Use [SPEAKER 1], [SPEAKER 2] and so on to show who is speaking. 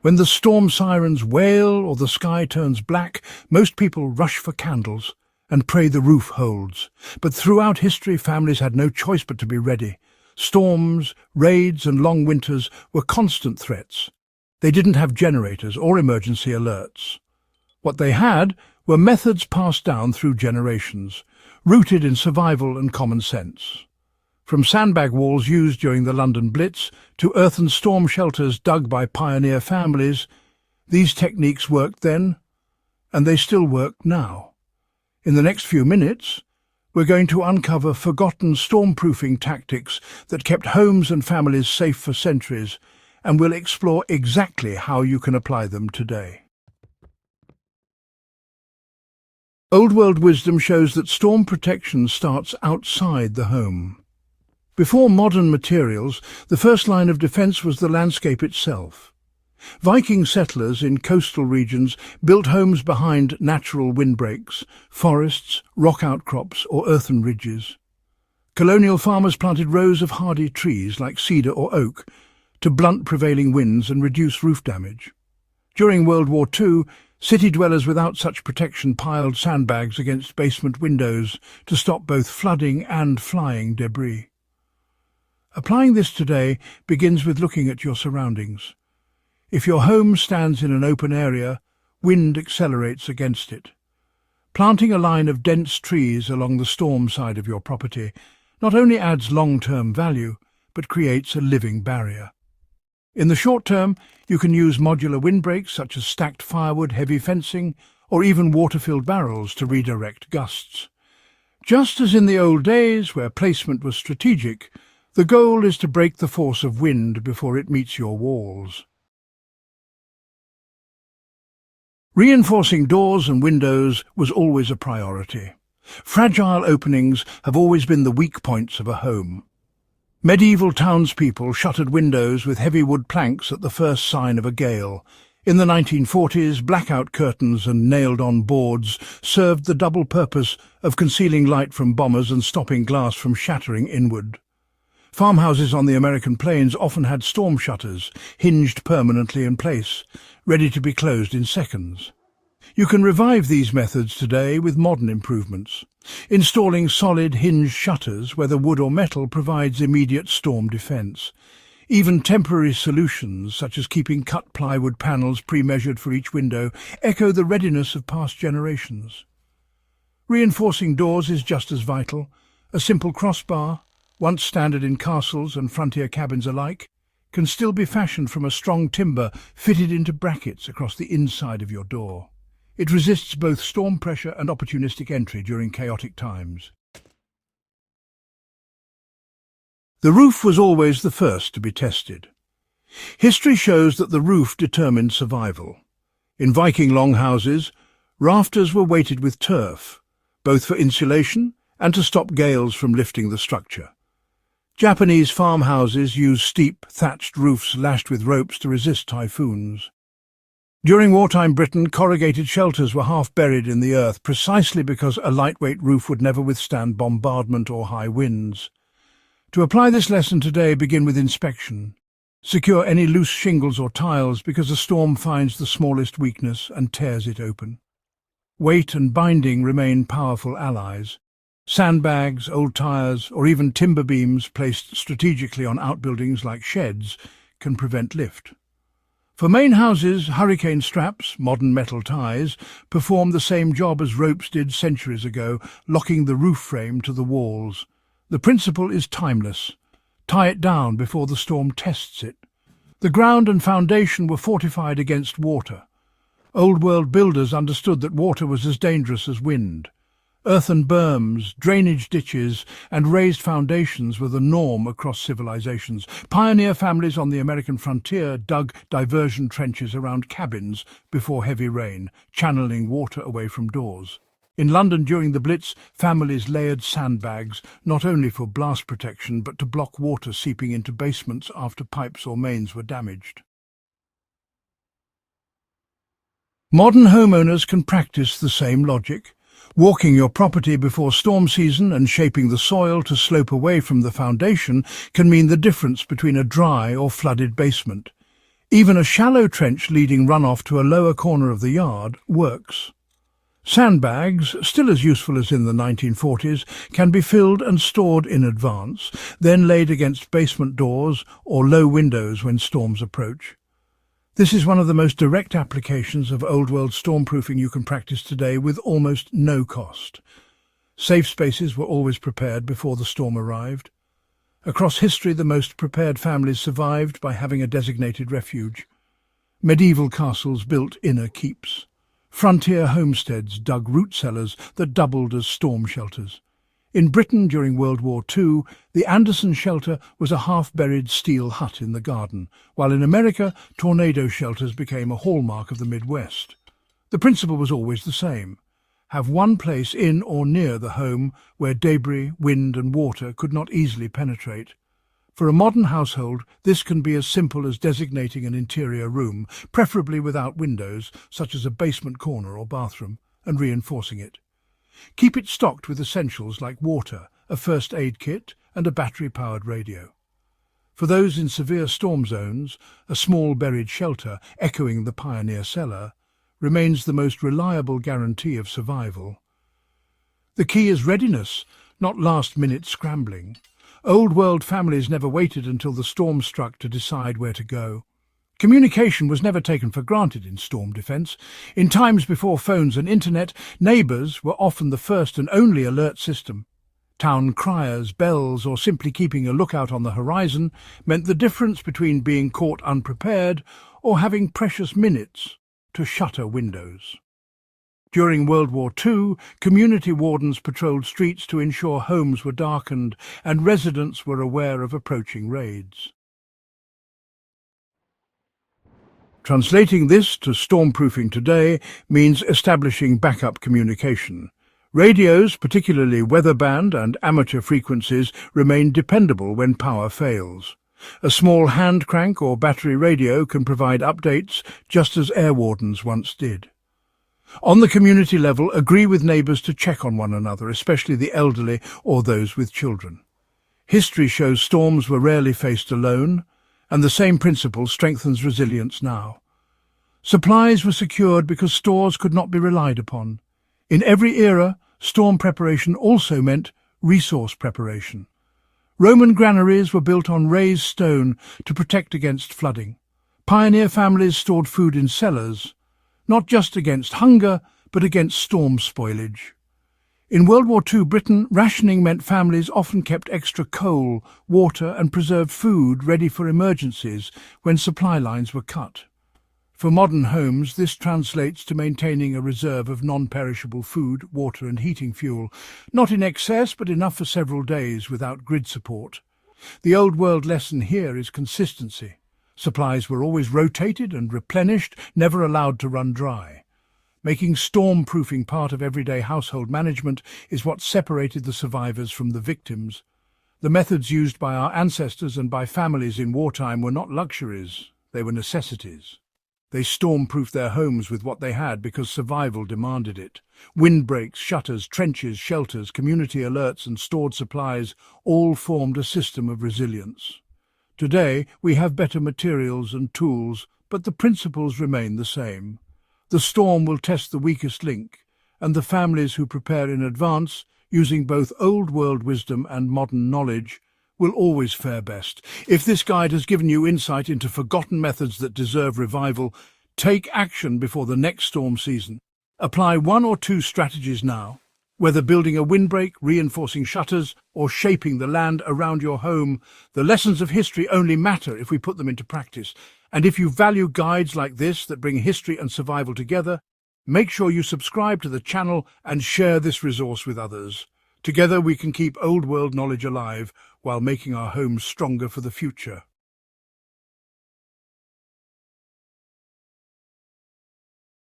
[SPEAKER 1] When the storm sirens wail or the sky turns black, most people rush for candles and pray the roof holds. But throughout history, families had no choice but to be ready. Storms, raids and long winters were constant threats. They didn't have generators or emergency alerts. What they had were methods passed down through generations, rooted in survival and common sense. From sandbag walls used during the London Blitz to earthen storm shelters dug by pioneer families, these techniques worked then, and they still work now. In the next few minutes, we're going to uncover forgotten stormproofing tactics that kept homes and families safe for centuries, and we'll explore exactly how you can apply them today. Old world wisdom shows that storm protection starts outside the home. Before modern materials, the first line of defence was the landscape itself. Viking settlers in coastal regions built homes behind natural windbreaks, forests, rock outcrops or earthen ridges. Colonial farmers planted rows of hardy trees like cedar or oak to blunt prevailing winds and reduce roof damage. During World War II, city dwellers without such protection piled sandbags against basement windows to stop both flooding and flying debris. Applying this today begins with looking at your surroundings. If your home stands in an open area, wind accelerates against it. Planting a line of dense trees along the storm side of your property not only adds long-term value, but creates a living barrier. In the short term, you can use modular windbreaks such as stacked firewood, heavy fencing, or even water-filled barrels to redirect gusts. Just as in the old days, where placement was strategic, the goal is to break the force of wind before it meets your walls. Reinforcing doors and windows was always a priority. Fragile openings have always been the weak points of a home. Medieval townspeople shuttered windows with heavy wood planks at the first sign of a gale. In the 1940s, blackout curtains and nailed-on boards served the double purpose of concealing light from bombers and stopping glass from shattering inward. Farmhouses on the American plains often had storm shutters, hinged permanently in place, ready to be closed in seconds. You can revive these methods today with modern improvements. Installing solid hinged shutters, whether wood or metal, provides immediate storm defence. Even temporary solutions, such as keeping cut plywood panels pre-measured for each window, echo the readiness of past generations. Reinforcing doors is just as vital. A simple crossbar, once standard in castles and frontier cabins alike, can still be fashioned from a strong timber fitted into brackets across the inside of your door. It resists both storm pressure and opportunistic entry during chaotic times. The roof was always the first to be tested. History shows that the roof determined survival. In Viking longhouses, rafters were weighted with turf, both for insulation and to stop gales from lifting the structure. Japanese farmhouses used steep, thatched roofs lashed with ropes to resist typhoons. During wartime Britain, corrugated shelters were half buried in the earth precisely because a lightweight roof would never withstand bombardment or high winds. To apply this lesson today, begin with inspection. Secure any loose shingles or tiles because a storm finds the smallest weakness and tears it open. Weight and binding remain powerful allies. Sandbags, old tires, or even timber beams placed strategically on outbuildings like sheds can prevent lift. For main houses, hurricane straps, modern metal ties, perform the same job as ropes did centuries ago, locking the roof frame to the walls. The principle is timeless. Tie it down before the storm tests it. The ground and foundation were fortified against water. Old-world builders understood that water was as dangerous as wind. Earthen berms, drainage ditches, and raised foundations were the norm across civilizations. Pioneer families on the American frontier dug diversion trenches around cabins before heavy rain, channeling water away from doors. In London during the Blitz, families layered sandbags, not only for blast protection, but to block water seeping into basements after pipes or mains were damaged. Modern homeowners can practice the same logic. Walking your property before storm season and shaping the soil to slope away from the foundation can mean the difference between a dry or flooded basement. Even a shallow trench leading runoff to a lower corner of the yard works. Sandbags, still as useful as in the 1940s, can be filled and stored in advance, then laid against basement doors or low windows when storms approach. This is one of the most direct applications of Old World stormproofing you can practice today with almost no cost. Safe spaces were always prepared before the storm arrived. Across history, the most prepared families survived by having a designated refuge. Medieval castles built inner keeps. Frontier homesteads dug root cellars that doubled as storm shelters. In Britain during World War II, the Anderson shelter was a half-buried steel hut in the garden, while in America, tornado shelters became a hallmark of the Midwest. The principle was always the same. Have one place in or near the home where debris, wind and water could not easily penetrate. For a modern household, this can be as simple as designating an interior room, preferably without windows, such as a basement corner or bathroom, and reinforcing it. Keep it stocked with essentials like water, a first aid kit, and a battery-powered radio. For those in severe storm zones, a small buried shelter, echoing the pioneer cellar, remains the most reliable guarantee of survival. The key is readiness, not last-minute scrambling. Old World families never waited until the storm struck to decide where to go. Communication was never taken for granted in storm defence. In times before phones and internet, neighbours were often the first and only alert system. Town criers, bells, or simply keeping a lookout on the horizon meant the difference between being caught unprepared or having precious minutes to shutter windows. During World War II, community wardens patrolled streets to ensure homes were darkened and residents were aware of approaching raids. Translating this to stormproofing today means establishing backup communication. Radios, particularly weather band and amateur frequencies, remain dependable when power fails. A small hand crank or battery radio can provide updates just as air wardens once did. On the community level, agree with neighbours to check on one another, especially the elderly or those with children. History shows storms were rarely faced alone, and the same principle strengthens resilience now. Supplies were secured because stores could not be relied upon. In every era, storm preparation also meant resource preparation. Roman granaries were built on raised stone to protect against flooding. Pioneer families stored food in cellars, not just against hunger, but against storm spoilage. In World War II Britain, rationing meant families often kept extra coal, water and preserved food ready for emergencies when supply lines were cut. For modern homes, this translates to maintaining a reserve of non-perishable food, water and heating fuel, not in excess but enough for several days without grid support. The Old World lesson here is consistency. Supplies were always rotated and replenished, never allowed to run dry. Making stormproofing part of everyday household management is what separated the survivors from the victims. The methods used by our ancestors and by families in wartime were not luxuries, they were necessities. They stormproofed their homes with what they had because survival demanded it. Windbreaks, shutters, trenches, shelters, community alerts and stored supplies all formed a system of resilience. Today, we have better materials and tools, but the principles remain the same. The storm will test the weakest link, and the families who prepare in advance, using both old world wisdom and modern knowledge, will always fare best. If this guide has given you insight into forgotten methods that deserve revival, take action before the next storm season. Apply one or two strategies now. Whether building a windbreak, reinforcing shutters, or shaping the land around your home, the lessons of history only matter if we put them into practice. And if you value guides like this that bring history and survival together, make sure you subscribe to the channel and share this resource with others. Together we can keep old world knowledge alive while making our homes stronger for the future.